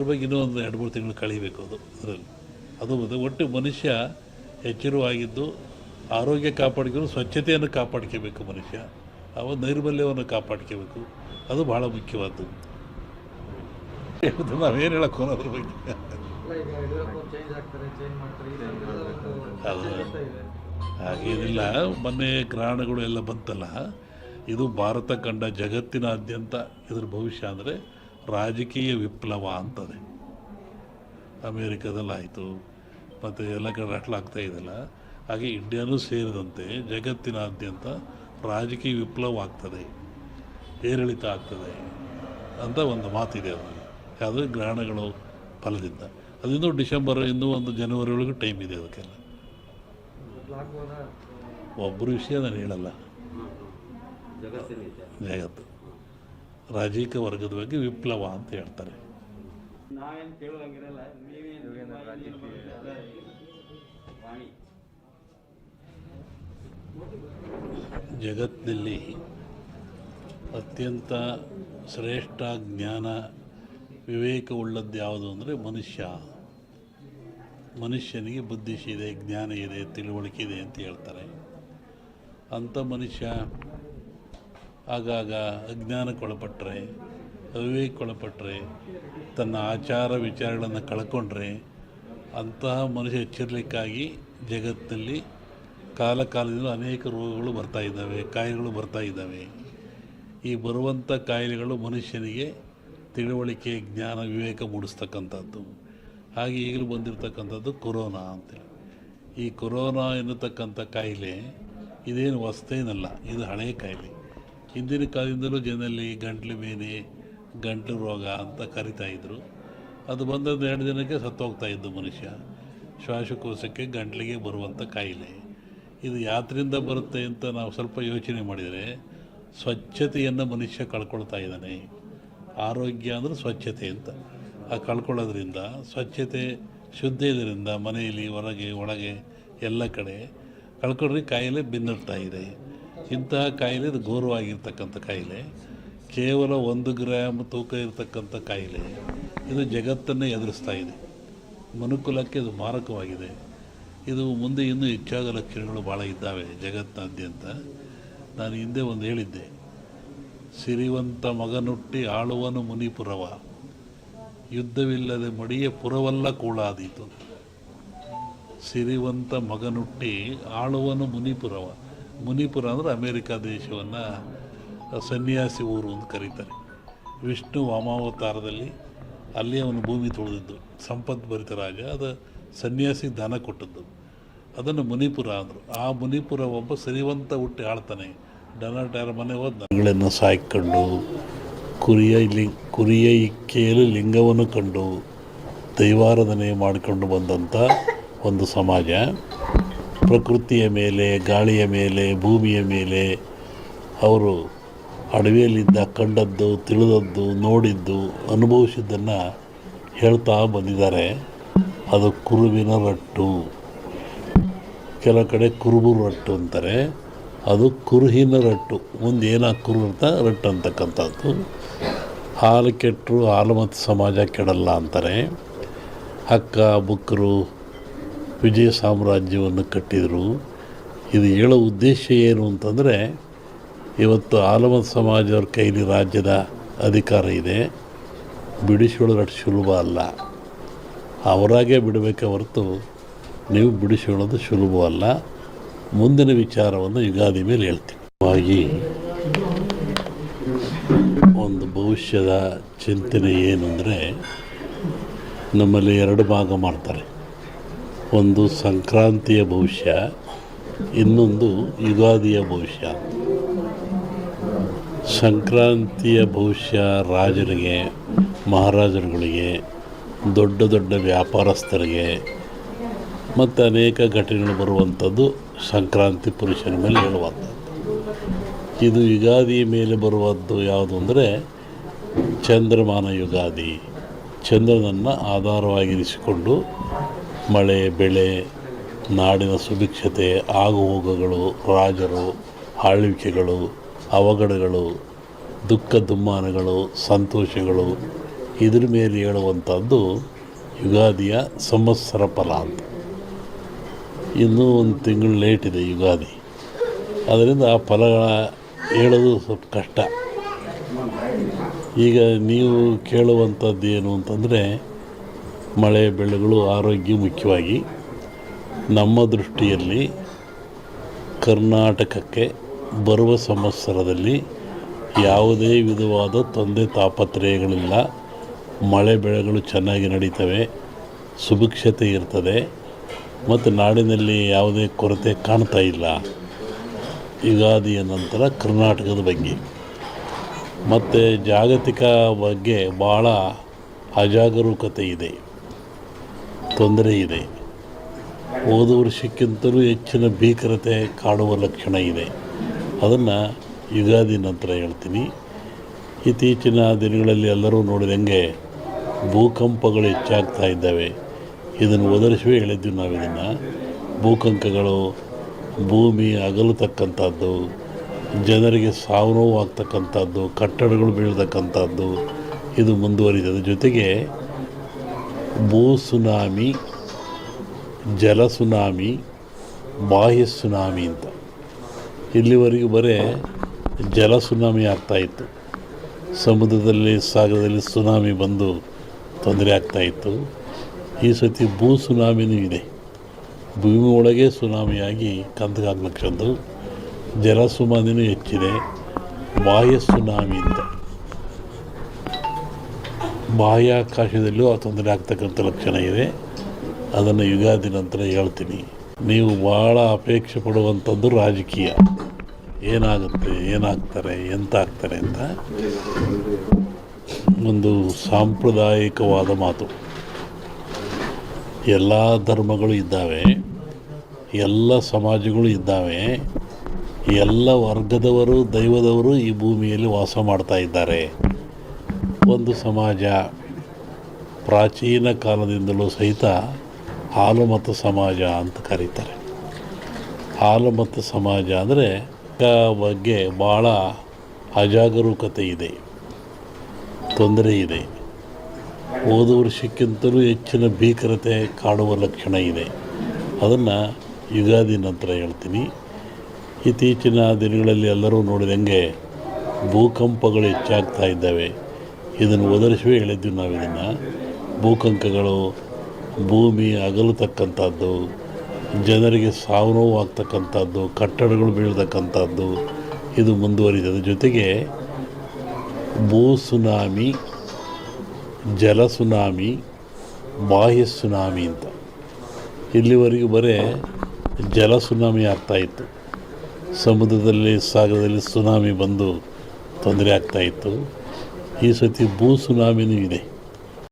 ಅದ್ರ ಬಗ್ಗೆ ಇನ್ನೂ ಒಂದು 2-3 ತಿಂಗಳು ಕಳೀಬೇಕು ಅದರಲ್ಲಿ. ಅದು ಒಟ್ಟು ಮನುಷ್ಯ ಎಚ್ಚರವಾಗಿದ್ದು ಆರೋಗ್ಯ ಕಾಪಾಡ್ಕೊಂಡು ಸ್ವಚ್ಛತೆಯನ್ನು ಕಾಪಾಡ್ಕೋಬೇಕು ಮನುಷ್ಯ. ನೈರ್ಮಲ್ಯವನ್ನು ಕಾಪಾಡ್ಕೋಬೇಕು. ಅದು ಭಾಳ ಮುಖ್ಯವಾದ್ದು. ನಾವೇನು ಹೇಳೋಕ್ಕೋ ಅದ್ರ ಬಗ್ಗೆ. ಅದು ಹಾಗೇನಿಲ್ಲ. ಮೊನ್ನೆ ಗ್ರಹಣಗಳು ಎಲ್ಲ ಬಂತಲ್ಲ, ಇದು ಭಾರತ ಕಂಡ ಜಗತ್ತಿನಾದ್ಯಂತ ಇದ್ರ ಭವಿಷ್ಯ ಅಂದರೆ ರಾಜಕೀಯ ವಿಪ್ಲವ ಅಂತದೆ. ಅಮೇರಿಕಾದಲ್ಲಾಯಿತು, ಮತ್ತು ಎಲ್ಲ ಕಡೆ ಆಗ್ತಾ ಇದೆಯಲ್ಲ, ಹಾಗೆ ಇಂಡಿಯಾನೂ ಸೇರಿದಂತೆ ಜಗತ್ತಿನಾದ್ಯಂತ ರಾಜಕೀಯ ವಿಪ್ಲವ ಆಗ್ತದೆ, ಏರಿಳಿತ ಆಗ್ತದೆ ಅಂತ ಒಂದು ಮಾತಿದೆ. ಅದು ಗ್ರಹಣಗಳು ಫಲದಿಂದ. ಅದಿನ್ನೂ ಡಿಸೆಂಬರ್, ಇನ್ನೂ ಒಂದು ಜನವರಿ ಒಳಗೆ ಟೈಮ್ ಇದೆ ಅದಕ್ಕೆಲ್ಲ. ಒಬ್ಬರ ವಿಷಯ ನಾನು ಹೇಳಲ್ಲ, ಜಗತ್ತು ರಾಜಕೀಯ ವರ್ಗದ ಬಗ್ಗೆ ವಿಪ್ಲವ ಅಂತ ಹೇಳ್ತಾರೆ. ಜಗತ್ತಿನಲ್ಲಿ ಅತ್ಯಂತ ಶ್ರೇಷ್ಠ ಜ್ಞಾನ ವಿವೇಕವುಳ್ಳದ್ದು ಯಾವುದು ಅಂದರೆ ಮನುಷ್ಯನಿಗೆ ಬುದ್ಧಿಶಿದೆ, ಜ್ಞಾನ ಇದೆ, ತಿಳುವಳಿಕೆ ಇದೆ ಅಂತ ಹೇಳ್ತಾರೆ. ಅಂಥ ಮನುಷ್ಯ ಆಗಾಗ ಅಜ್ಞಾನಕ್ಕೊಳಪಟ್ಟರೆ, ಅವಿವೇಕಕ್ಕೊಳಪಟ್ಟರೆ, ತನ್ನ ಆಚಾರ ವಿಚಾರಗಳನ್ನು ಕಳ್ಕೊಂಡ್ರೆ ಅಂತಹ ಮನುಷ್ಯ ಎಚ್ಚರಿಕೆಗಾಗಿ ಜಗತ್ತಿನಲ್ಲಿ ಕಾಲದಿಂದ ಅನೇಕ ರೋಗಗಳು ಬರ್ತಾಯಿದ್ದಾವೆ, ಕಾಯಿಲೆಗಳು ಬರ್ತಾಯಿದ್ದಾವೆ. ಈ ಬರುವಂಥ ಕಾಯಿಲೆಗಳು ಮನುಷ್ಯನಿಗೆ ತಿಳುವಳಿಕೆ, ಜ್ಞಾನ, ವಿವೇಕ ಮೂಡಿಸ್ತಕ್ಕಂಥದ್ದು. ಹಾಗೆ ಈಗಲೂ ಬಂದಿರತಕ್ಕಂಥದ್ದು ಕೊರೋನಾ ಅಂತೇಳಿ. ಈ ಕೊರೋನಾ ಎನ್ನತಕ್ಕಂಥ ಕಾಯಿಲೆ ಇದೇನು ಹೊಸ್ತೇನಲ್ಲ, ಇದು ಹಳೆಯ ಕಾಯಿಲೆ. ಹಿಂದಿನ ಕಾಲದಿಂದಲೂ ಜನರಲ್ಲಿ ಗಂಟ್ಲು ಬೇನೆ, ಗಂಟಲು ರೋಗ ಅಂತ ಕರಿತಾಯಿದ್ರು. ಅದು ಬಂದದ್ದು 2 ದಿನಕ್ಕೆ ಸತ್ತೋಗ್ತಾಯಿದ್ದು ಮನುಷ್ಯ. ಶ್ವಾಸಕೋಶಕ್ಕೆ, ಗಂಟ್ಲಿಗೆ ಬರುವಂಥ ಕಾಯಿಲೆ. ಇದು ಯಾತ್ರಿಂದ ಬರುತ್ತೆ ಅಂತ ನಾವು ಸ್ವಲ್ಪ ಯೋಚನೆ ಮಾಡಿದರೆ, ಸ್ವಚ್ಛತೆಯನ್ನು ಮನುಷ್ಯ ಕಳ್ಕೊಳ್ತಾ ಇದ್ದಾನೆ. ಆರೋಗ್ಯ ಅಂದರೆ ಸ್ವಚ್ಛತೆ ಅಂತ. ಆ ಕಳ್ಕೊಳ್ಳೋದ್ರಿಂದ, ಸ್ವಚ್ಛತೆ ಶುದ್ಧ ಇದರಿಂದ ಮನೆಯಲ್ಲಿ, ಹೊರಗೆ, ಒಳಗೆ ಎಲ್ಲ ಕಡೆ ಕಳ್ಕೊಂಡ್ರೆ ಕಾಯಿಲೆ ಬೆನ್ನರ್ತಾ ಇದೆ. ಇಂತಹ ಕಾಯಿಲೆ ಇದು ಘೋರವಾಗಿರ್ತಕ್ಕಂಥ ಕಾಯಿಲೆ. ಕೇವಲ 1 ಗ್ರಾಮ್ ತೂಕ ಇರತಕ್ಕಂಥ ಕಾಯಿಲೆ ಇದು ಜಗತ್ತನ್ನೇ ಎದುರಿಸ್ತಾ ಇದೆ. ಮನುಕುಲಕ್ಕೆ ಇದು ಮಾರಕವಾಗಿದೆ. ಇದು ಮುಂದೆ ಇನ್ನೂ ಹೆಚ್ಚಾಗೋ ಲಕ್ಷಣಗಳು ಭಾಳ ಇದ್ದಾವೆ ಜಗತ್ತಿನಾದ್ಯಂತ. ನಾನು ಹಿಂದೆ ಒಂದು ಹೇಳಿದ್ದೆ, ಸಿರಿವಂತ ಮಗನುಟ್ಟಿ ಆಳುವನು ಮುನಿಪುರವ, ಯುದ್ಧವಿಲ್ಲದೆ ಮಡಿಯ ಪುರವಲ್ಲ ಕೂಳಾದೀತು. ಸಿರಿವಂತ ಮಗನುಟ್ಟಿ ಆಳುವನು ಮುನಿಪುರವ. ಮುನಿಪುರ ಅಂದರೆ ಅಮೇರಿಕಾ ದೇಶವನ್ನು ಸನ್ಯಾಸಿ ಊರು ಅಂತ ಕರೀತಾರೆ. ವಿಷ್ಣು ವಾಮಾವತಾರದಲ್ಲಿ ಅಲ್ಲಿ ಅವನು ಭೂಮಿ ತುಳಿದಿದ್ದು, ಸಂಪದ್ಭರಿತ ರಾಜ. ಅದು ಸನ್ಯಾಸಿ ದಾನ ಕೊಟ್ಟದ್ದು, ಅದನ್ನು ಮುನಿಪುರ ಅಂದರು. ಆ ಮುನಿಪುರ ಒಬ್ಬ ಸಿರಿವಂತ ಹುಟ್ಟಿ ಆಳ್ತಾನೆ. ಡೊನಾಲ್ಡ್ ಮನೆ ಹೋದ ಸಾಯ್ಕೊಂಡು ಕುರಿಯ ಇಕ್ಕೆಯಲ್ಲಿ ಲಿಂಗವನ್ನು ಕಂಡು ದೈವಾರಾಧನೆ ಮಾಡಿಕೊಂಡು ಬಂದಂಥ ಒಂದು ಸಮಾಜ. ಪ್ರಕೃತಿಯ ಮೇಲೆ, ಗಾಳಿಯ ಮೇಲೆ, ಭೂಮಿಯ ಮೇಲೆ ಅವರು ಅಡವಿಯಲ್ಲಿದ್ದ ಕಂಡದ್ದು, ತಿಳಿದದ್ದು, ನೋಡಿದ್ದು, ಅನುಭವಿಸಿದ್ದನ್ನು ಹೇಳ್ತಾ ಬಂದಿದ್ದಾರೆ. ಅದು ಕುರುವಿನ ರಟ್ಟು, ಕೆಲವು ಕಡೆ ಕುರುಬು ರಟ್ಟು ಅಂತಾರೆ. ಅದು ಕುರುಹಿನ ರಟ್ಟು. ಮುಂದೆ ಏನಾಗಿ ಕುರು ಅಂತ ರಟ್ಟು ಅಂತಕ್ಕಂಥದ್ದು. ಹಾಲು ಕೆಟ್ಟರು ಹಾಲು ಮತ್ತು ಸಮಾಜ ಕೆಡಲ್ಲ ಅಂತಾರೆ. ಹಕ್ಕ ಬುಕ್ಕರು ವಿಜಯ ಸಾಮ್ರಾಜ್ಯವನ್ನು ಕಟ್ಟಿದರು. ಇದು ಹೇಳೋ ಉದ್ದೇಶ ಏನು ಅಂತಂದರೆ, ಇವತ್ತು ಆಲಮತ್ ಸಮಾಜದವ್ರ ಕೈಲಿ ರಾಜ್ಯದ ಅಧಿಕಾರ ಇದೆ. ಬಿಡಿಸಿಕೊಳ್ಳೋದು ಅಷ್ಟು ಸುಲಭ ಅಲ್ಲ. ಅವರಾಗೇ ಬಿಡಬೇಕೆ ಹೊರತು ನೀವು ಬಿಡಿಸಿಕೊಳ್ಳೋದು ಸುಲಭವಲ್ಲ. ಮುಂದಿನ ವಿಚಾರವನ್ನು ಯುಗಾದಿ ಮೇಲೆ ಹೇಳ್ತೀನಿ. ಹಾಗಾಗಿ ಒಂದು ಭವಿಷ್ಯದ ಚಿಂತನೆ ಏನು ಅಂದರೆ, ನಮ್ಮಲ್ಲಿ 2 ಭಾಗ ಮಾಡ್ತಾರೆ. ಒಂದು ಸಂಕ್ರಾಂತಿಯ ಭವಿಷ್ಯ, ಇನ್ನೊಂದು ಯುಗಾದಿಯ ಭವಿಷ್ಯ. ಸಂಕ್ರಾಂತಿಯ ಭವಿಷ್ಯ ರಾಜರಿಗೆ, ಮಹಾರಾಜರುಗಳಿಗೆ, ದೊಡ್ಡ ದೊಡ್ಡ ವ್ಯಾಪಾರಸ್ಥರಿಗೆ ಮತ್ತು ಅನೇಕ ಘಟನೆಗಳು ಬರುವಂಥದ್ದು ಸಂಕ್ರಾಂತಿ ಪುರುಷನ ಮೇಲೆ ಹೇಳುವಂಥದ್ದು. ಇದು ಯುಗಾದಿ ಮೇಲೆ ಬರುವದ್ದು ಯಾವುದು ಅಂದರೆ ಚಂದ್ರಮಾನ ಯುಗಾದಿ. ಚಂದ್ರನನ್ನು ಆಧಾರವಾಗಿರಿಸಿಕೊಂಡು ಮಳೆ, ಬೆಳೆ, ನಾಡಿನ ಸುಭಿಕ್ಷತೆ, ಆಗುಹೋಗುಗಳು, ರಾಜರು, ಆಳ್ವಿಕೆಗಳು, ಅವಘಡಗಳು, ದುಃಖ ದುಮ್ಮಾನಗಳು, ಸಂತೋಷಗಳು ಇದ್ರ ಮೇಲೆ ಹೇಳುವಂಥದ್ದು ಯುಗಾದಿಯ ಸಂವತ್ಸರ ಫಲ ಅಂತ. ಇನ್ನೂ ಒಂದು ತಿಂಗಳು ಲೇಟ್ ಇದೆ ಯುಗಾದಿ, ಅದರಿಂದ ಆ ಫಲಗಳ ಹೇಳೋದು ಸ್ವಲ್ಪ ಕಷ್ಟ. ಈಗ ನೀವು ಕೇಳುವಂಥದ್ದು ಏನು ಅಂತಂದರೆ, ಮಳೆ ಬೆಳೆಗಳು ಆರೋಗ್ಯ ಮುಖ್ಯವಾಗಿ ನಮ್ಮ ದೃಷ್ಟಿಯಲ್ಲಿ ಕರ್ನಾಟಕಕ್ಕೆ ಬರುವ ಸಂವತ್ಸರದಲ್ಲಿ ಯಾವುದೇ ವಿಧವಾದ ತೊಂದರೆ ತಾಪತ್ರಯಗಳಿಲ್ಲ. ಮಳೆ ಬೆಳೆಗಳು ಚೆನ್ನಾಗಿ ನಡೀತವೆ, ಸುಭಿಕ್ಷತೆ ಇರ್ತದೆ ಮತ್ತು ನಾಡಿನಲ್ಲಿ ಯಾವುದೇ ಕೊರತೆ ಕಾಣ್ತಾ ಇಲ್ಲ. ಯುಗಾದಿಯ ನಂತರ ಕರ್ನಾಟಕದ ಬಗ್ಗೆ ಮತ್ತು ಜಾಗತಿಕ ಬಗ್ಗೆ ಭಾಳ ಅಜಾಗರೂಕತೆ ಇದೆ, ತೊಂದರೆ ಇದೆ. ಹೋದ ವರ್ಷಕ್ಕಿಂತಲೂ ಹೆಚ್ಚಿನ ಭೀಕರತೆ ಕಾಡುವ ಲಕ್ಷಣ ಇದೆ. ಅದನ್ನು ಯುಗಾದಿ ನಂತರ ಹೇಳ್ತೀನಿ. ಇತ್ತೀಚಿನ ದಿನಗಳಲ್ಲಿ ಎಲ್ಲರೂ ನೋಡಿದಂಗೆ ಭೂಕಂಪಗಳು ಹೆಚ್ಚಾಗ್ತಾ ಇದ್ದಾವೆ. ಇದನ್ನು ಒದರಿಸುವೇ ಹೇಳಿದ್ವಿ ನಾವು. ಇದನ್ನು ಭೂಕಂಪಗಳು, ಭೂಮಿ ಅಗಲತಕ್ಕಂಥದ್ದು, ಜನರಿಗೆ ಸಾವು ನೋವು ಆಗ್ತಕ್ಕಂಥದ್ದು, ಕಟ್ಟಡಗಳು ಬೀಳ್ತಕ್ಕಂಥದ್ದು ಇದು ಮುಂದುವರಿತದೆ. ಜೊತೆಗೆ ಭೂ ಸುನಾಮಿ, ಜಲ ಸುನಾಮಿ, ಬಾಹ್ಯ ಸುನಾಮಿ ಅಂತ ಇಲ್ಲಿವರೆಗೂ ಬರೀ ಜಲ ಸುನಾಮಿ ಆಗ್ತಾಯಿತ್ತು. ಸಮುದ್ರದಲ್ಲಿ, ಸಾಗರದಲ್ಲಿ ಸುನಾಮಿ ಬಂದು ತೊಂದರೆ ಆಗ್ತಾಯಿತ್ತು. ಈ ಸತಿ ಭೂ ಸುನಾಮಿನೂ ಇದೆ. ಭೂಮಿ ಒಳಗೆ ಸುನಾಮಿಯಾಗಿ ಕಂದಗಾಗ್ಲಕ್ಷದ್ದು. ಜಲ ಸುನಾಮಿನೂ ಹೆಚ್ಚಿದೆ. ಬಾಹ್ಯ ಸುನಾಮಿ ಅಂತ ಬಾಹ್ಯಾಕಾಶದಲ್ಲೂ ಆ ತೊಂದರೆ ಆಗ್ತಕ್ಕಂಥ ಲಕ್ಷಣ ಇದೆ. ಅದನ್ನು ಯುಗಾದಿ ನಂತರ ಹೇಳ್ತೀನಿ. ನೀವು ಭಾಳ ಅಪೇಕ್ಷೆ ಪಡುವಂಥದ್ದು ರಾಜಕೀಯ. ಏನಾಗುತ್ತೆ, ಏನಾಗ್ತಾರೆ, ಎಂತ ಆಗ್ತಾರೆ ಅಂತ ಒಂದು ಸಾಂಪ್ರದಾಯಿಕವಾದ ಮಾತು. ಎಲ್ಲ ಧರ್ಮಗಳು ಇದ್ದಾವೆ, ಎಲ್ಲ ಸಮಾಜಗಳು ಇದ್ದಾವೆ, ಎಲ್ಲ ವರ್ಗದವರು, ದೈವದವರು ಈ ಭೂಮಿಯಲ್ಲಿ ವಾಸ ಮಾಡ್ತಾ ಇದ್ದಾರೆ. ಒಂದು ಸಮಾಜ ಪ್ರಾಚೀನ ಕಾಲದಿಂದಲೂ ಸಹಿತ ಹಾಲುಮತ ಸಮಾಜ ಅಂತ ಕರೀತಾರೆ. ಹಾಲುಮತ ಸಮಾಜ ಅಂದರೆ ಬಗ್ಗೆ ಭಾಳ ಅಜಾಗರೂಕತೆ ಇದೆ, ತೊಂದರೆ ಇದೆ. ಹೋದ ವರ್ಷಕ್ಕಿಂತಲೂ ಹೆಚ್ಚಿನ ಭೀಕರತೆ ಕಾಡುವ ಲಕ್ಷಣ ಇದೆ. ಅದನ್ನು ಯುಗಾದಿ ನಂತರ ಹೇಳ್ತೀನಿ. ಇತ್ತೀಚಿನ ದಿನಗಳಲ್ಲಿ ಎಲ್ಲರೂ ನೋಡಿದಂಗೆ ಭೂಕಂಪಗಳು ಹೆಚ್ಚಾಗ್ತಾ ಇದ್ದಾವೆ. ಇದನ್ನು ಒದರಿಸುವೇ ಹೇಳಿದ್ವಿ ನಾವು. ಇದನ್ನು ಭೂಕಂಪಗಳು, ಭೂಮಿ ಅಗಲತಕ್ಕಂಥದ್ದು, ಜನರಿಗೆ ಸಾವು ನೋವು ಆಗ್ತಕ್ಕಂಥದ್ದು, ಕಟ್ಟಡಗಳು ಬೀಳ್ತಕ್ಕಂಥದ್ದು ಇದು ಮುಂದುವರಿತದೆ. ಜೊತೆಗೆ ಭೂ ಸುನಾಮಿ, ಜಲ ಸುನಾಮಿ, ಬಾಹ್ಯ ಸುನಾಮಿ ಅಂತ ಇಲ್ಲಿವರೆಗೂ ಬರೀ ಜಲ ಸುನಾಮಿ ಆಗ್ತಾಯಿತ್ತು. ಸಮುದ್ರದಲ್ಲಿ, ಸಾಗರದಲ್ಲಿ ಸುನಾಮಿ ಬಂದು ತೊಂದರೆ ಆಗ್ತಾಯಿತ್ತು. ಈ ಸತಿ ಭೂ ಸುನಾಮಿನೂ ಇದೆ.